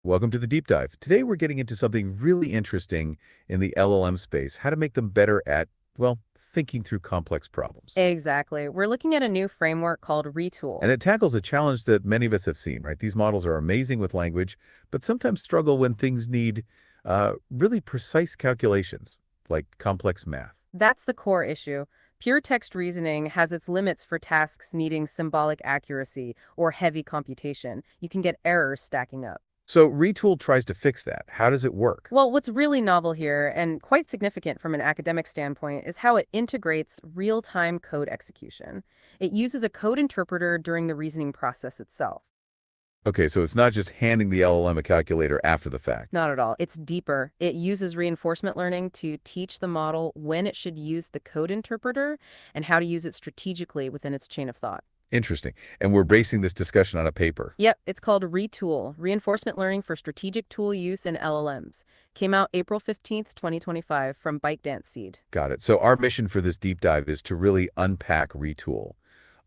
Welcome to the deep dive. Today we're getting into something really interesting in the LLM space, how to make them better at, well, thinking through complex problems. Exactly. We're looking at a new framework called ReTool. And it tackles a challenge that many of us have seen, right? These models are amazing with language, but sometimes struggle when things need really precise calculations, like complex math. That's the core issue. Pure text reasoning has its limits for tasks needing symbolic accuracy or heavy computation. You can get errors stacking up. So Retool tries to fix that. How does it work? Well, what's really novel here, and quite significant from an academic standpoint, is how it integrates real-time code execution. It uses a code interpreter during the reasoning process itself. Okay, so it's not just handing the LLM a calculator after the fact. Not at all. It's deeper. It uses reinforcement learning to teach the model when it should use the code interpreter and how to use it strategically within its chain of thought. Interesting. And we're basing this discussion on a paper. Yep, it's called ReTool, Reinforcement Learning for Strategic Tool Use in LLMs. Came out April 15th, 2025 from ByteDance Seed. Got it. So our mission for this deep dive is to really unpack Retool,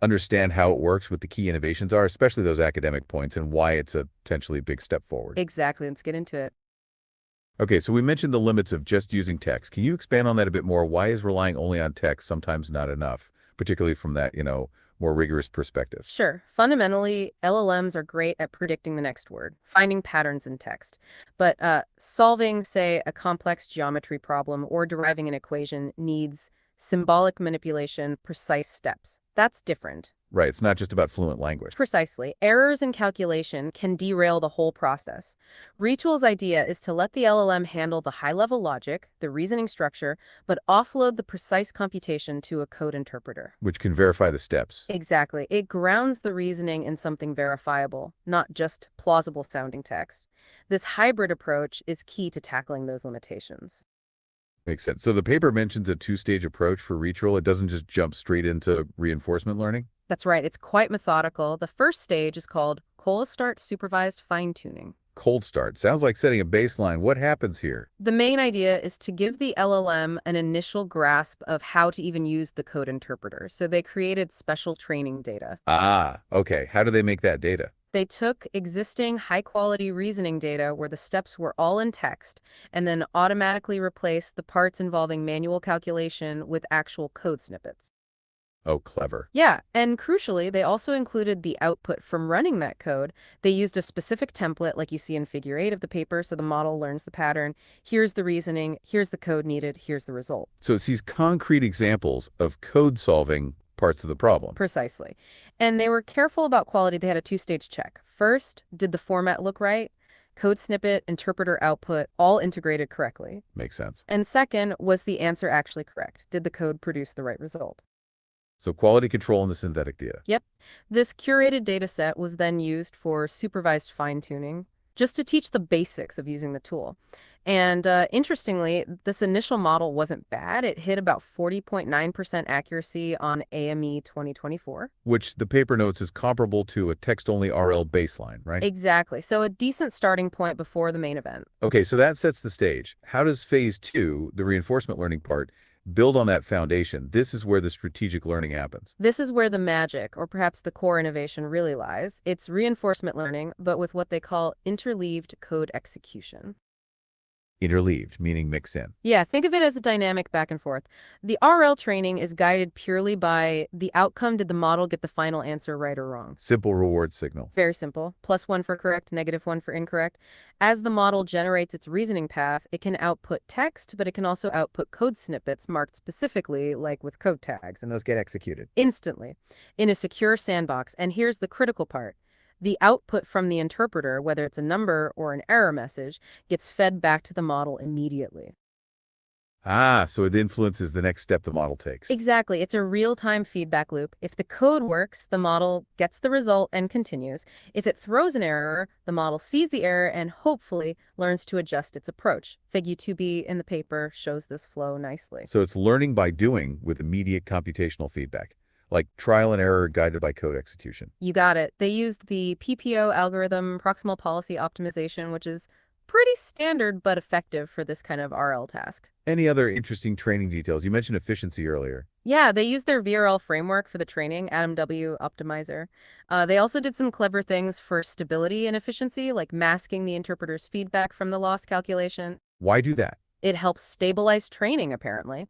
understand how it works, what the key innovations are, especially those academic points, and why it's a potentially big step forward. Exactly. Let's get into it. Okay, so we mentioned the limits of just using text. Can you expand on that a bit more? Why is relying only on text sometimes not enough, particularly from that, more rigorous perspective? Sure. Fundamentally, LLMs are great at predicting the next word, finding patterns in text. But solving, say, a complex geometry problem or deriving an equation needs symbolic manipulation, precise steps. That's different. Right, it's not just about fluent language. Precisely. Errors in calculation can derail the whole process. Retool's idea is to let the LLM handle the high-level logic, the reasoning structure, but offload the precise computation to a code interpreter. Which can verify the steps. Exactly. It grounds the reasoning in something verifiable, not just plausible-sounding text. This hybrid approach is key to tackling those limitations. Makes sense. So the paper mentions a two-stage approach for Retool. It doesn't just jump straight into reinforcement learning? That's right. It's quite methodical. The first stage is called cold start supervised fine-tuning. Cold start. Sounds like setting a baseline. What happens here? The main idea is to give the LLM an initial grasp of how to even use the code interpreter. So they created special training data. Ah, okay. How do they make that data? They took existing high-quality reasoning data where the steps were all in text and then automatically replaced the parts involving manual calculation with actual code snippets. Oh, clever. Yeah, and crucially, they also included the output from running that code. They used a specific template like you see in Figure 8 of the paper, so the model learns the pattern. Here's the reasoning, here's the code needed, here's the result. So it sees concrete examples of code solving parts of the problem. Precisely. And they were careful about quality. They had a two-stage check. First, did the format look right? Code snippet, interpreter output, all integrated correctly. Makes sense. And second, was the answer actually correct? Did the code produce the right result? So quality control in the synthetic data. Yep. This curated data set was then used for supervised fine-tuning, just to teach the basics of using the tool. And interestingly, this initial model wasn't bad. It hit about 40.9% accuracy on AIME 2024. Which the paper notes is comparable to a text-only RL baseline, right? Exactly. So a decent starting point before the main event. Okay, so that sets the stage. How does phase two, the reinforcement learning part, build on that foundation? This is where the strategic learning happens. This is where the magic, or perhaps the core innovation, really lies. It's reinforcement learning, but with what they call interleaved code execution. Interleaved, meaning mixed in. Yeah, think of it as a dynamic back and forth. The RL training is guided purely by the outcome. Did the model get the final answer right or wrong? Simple reward signal. Very simple. +1 for correct, -1 for incorrect. As the model generates its reasoning path, it can output text, but it can also output code snippets marked specifically, like with code tags, and those get executed instantly in a secure sandbox. And here's the critical part. The output from the interpreter, whether it's a number or an error message, gets fed back to the model immediately. Ah, so it influences the next step the model takes. Exactly. It's a real-time feedback loop. If the code works, the model gets the result and continues. If it throws an error, the model sees the error and hopefully learns to adjust its approach. Figure 2b in the paper shows this flow nicely. So it's learning by doing with immediate computational feedback, like trial and error guided by code execution. You got it. They used the PPO algorithm, proximal policy optimization, which is Pretty standard but effective for this kind of RL task. Any other interesting training details? You mentioned efficiency earlier. Yeah, they use their VRL framework for the training, AtomW Optimizer. They also did some clever things for stability and efficiency, like masking the interpreter's feedback from the loss calculation. Why do that? It helps stabilize training, apparently.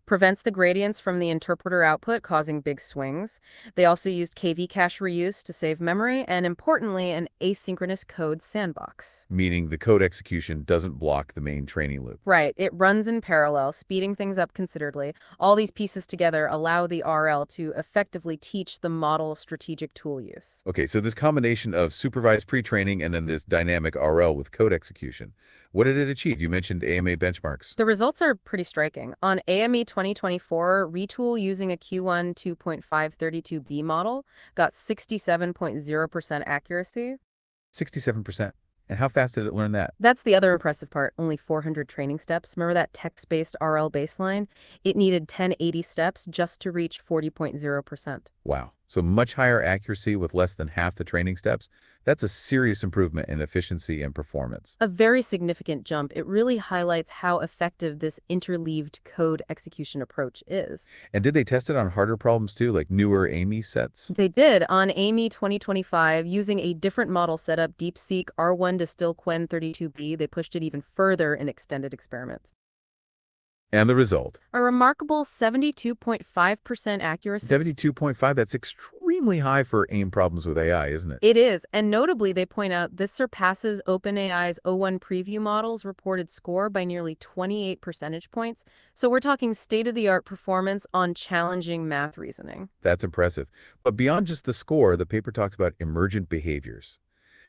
Prevents the gradients from the interpreter output causing big swings. They also used KV cache reuse to save memory, and importantly, an asynchronous code sandbox. Meaning the code execution doesn't block the main training loop. Right, it runs in parallel, speeding things up considerably. All these pieces together allow the RL to effectively teach the model strategic tool use. Okay, so this combination of supervised pre-training and then this dynamic RL with code execution, what did it achieve? You mentioned AMA benchmarks. The results are pretty striking. On AIME 2024, ReTool using a Q1 2.532B model got 67.0% accuracy. 67%. And how fast did it learn that? That's the other impressive part, only 400 training steps. Remember that text-based RL baseline? It needed 1080 steps just to reach 40.0%. Wow. So much higher accuracy with less than half the training steps. That's a serious improvement in efficiency and performance. A very significant jump. It really highlights how effective this interleaved code execution approach is. And did they test it on harder problems too, like newer AIME sets? They did. On AIME 2025, using a different model setup, DeepSeek R1 Distill Quen 32B, they pushed it even further in extended experiments. And the result? A remarkable 72.5% accuracy. 72.5, that's extremely high for AIME problems with AI, isn't it? It is, and notably, they point out this surpasses OpenAI's O1 preview model's reported score by nearly 28 percentage points. So we're talking state-of-the-art performance on challenging math reasoning. That's impressive. But beyond just the score, the paper talks about emergent behaviors,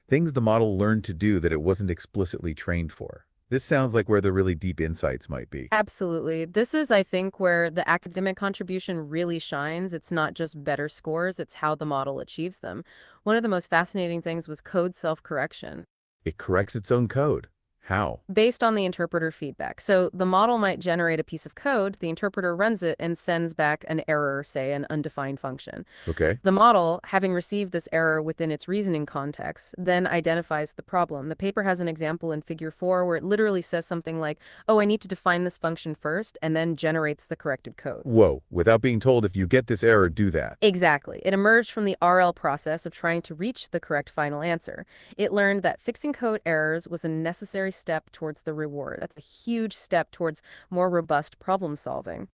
things the model learned to do that it wasn't explicitly trained for. This sounds like where the really deep insights might be. Absolutely. This is, I think, where the academic contribution really shines. It's not just better scores, it's how the model achieves them. One of the most fascinating things was code self-correction. It corrects its own code. How? Based on the interpreter feedback. So the model might generate a piece of code, the interpreter runs it and sends back an error, say an undefined function. Okay. The model, having received this error within its reasoning context, then identifies the problem. The paper has an example in figure 4 where it literally says something like, oh, I need to define this function first, and then generates the corrected code. Whoa, without being told if you get this error, do that. Exactly. It emerged from the RL process of trying to reach the correct final answer. It learned that fixing code errors was a necessary step towards the reward. That's a huge step towards more robust problem solving.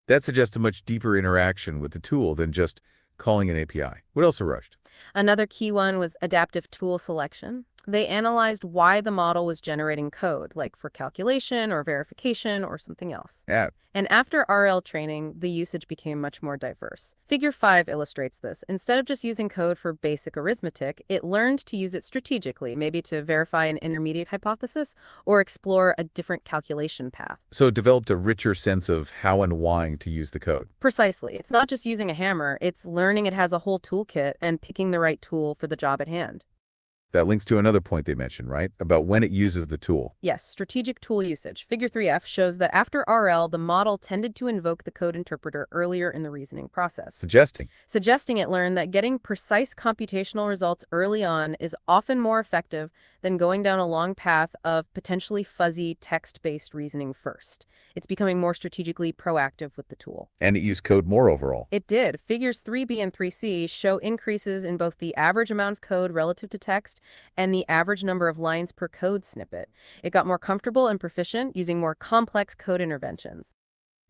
That suggests a much deeper interaction with the tool than just calling an API. What else emerged? Another key one was adaptive tool selection. They analyzed why the model was generating code, like for calculation or verification or something else. Yeah. And after RL training, the usage became much more diverse. Figure 5 illustrates this. Instead of just using code for basic arithmetic, it learned to use it strategically, maybe to verify an intermediate hypothesis or explore a different calculation path. So it developed a richer sense of how and why to use the code. Precisely. It's not just using a hammer, it's learning it has a whole toolkit and picking the right tool for the job at hand. That links to another point they mentioned, right? About when it uses the tool. Yes, strategic tool usage. Figure 3F shows that after RL, the model tended to invoke the code interpreter earlier in the reasoning process. Suggesting it learned that getting precise computational results early on is often more effective than going down a long path of potentially fuzzy text-based reasoning first. It's becoming more strategically proactive with the tool. And it used code more overall. It did. Figures 3B and 3C show increases in both the average amount of code relative to text and the average number of lines per code snippet. It got more comfortable and proficient using more complex code interventions.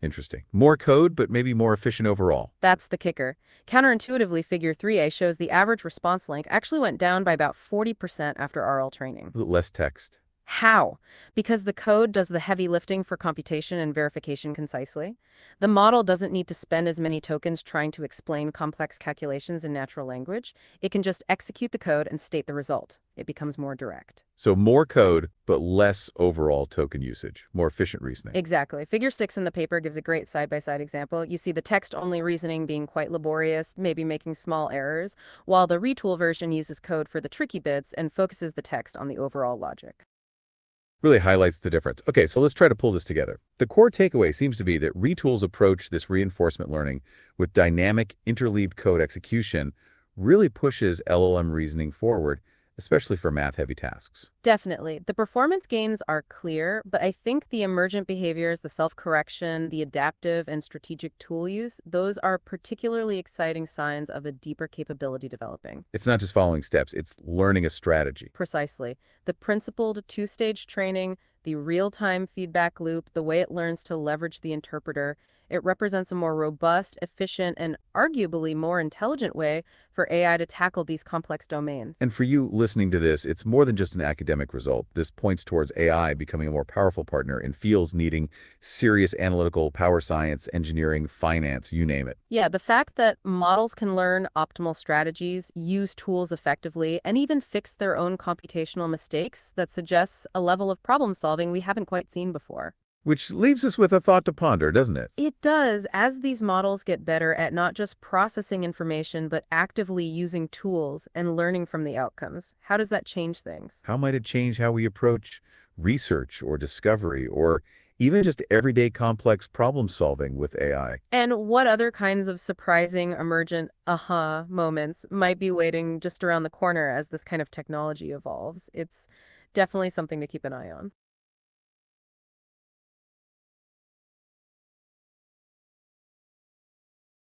Interesting. More code, but maybe more efficient overall. That's the kicker. Counterintuitively, figure 3A shows the average response length actually went down by about 40% after RL training. Less text. How? Because the code does the heavy lifting for computation and verification concisely. The model doesn't need to spend as many tokens trying to explain complex calculations in natural language. It can just execute the code and state the result. It becomes more direct. So more code, but less overall token usage. More efficient reasoning. Exactly. Figure 6 in the paper gives a great side-by-side example. You see the text-only reasoning being quite laborious, maybe making small errors, while the ReTool version uses code for the tricky bits and focuses the text on the overall logic. Really highlights the difference. Okay, so let's try to pull this together. The core takeaway seems to be that ReTool's approach, this reinforcement learning with dynamic interleaved code execution, really pushes LLM reasoning forward, especially for math-heavy tasks. Definitely. The performance gains are clear, but I think the emergent behaviors, the self-correction, the adaptive and strategic tool use, those are particularly exciting signs of a deeper capability developing. It's not just following steps, it's learning a strategy. Precisely. The principled two-stage training, the real-time feedback loop, the way it learns to leverage the interpreter, it represents a more robust, efficient, and arguably more intelligent way for AI to tackle these complex domains. And for you listening to this, it's more than just an academic result. This points towards AI becoming a more powerful partner in fields needing serious analytical power science, engineering, finance, you name it. Yeah, the fact that models can learn optimal strategies, use tools effectively, and even fix their own computational mistakes, that suggests a level of problem solving we haven't quite seen before. Which leaves us with a thought to ponder, doesn't it? It does, as these models get better at not just processing information, but actively using tools and learning from the outcomes. How does that change things? How might it change how we approach research or discovery or even just everyday complex problem solving with AI? And what other kinds of surprising, emergent aha moments might be waiting just around the corner as this kind of technology evolves? It's definitely something to keep an eye on.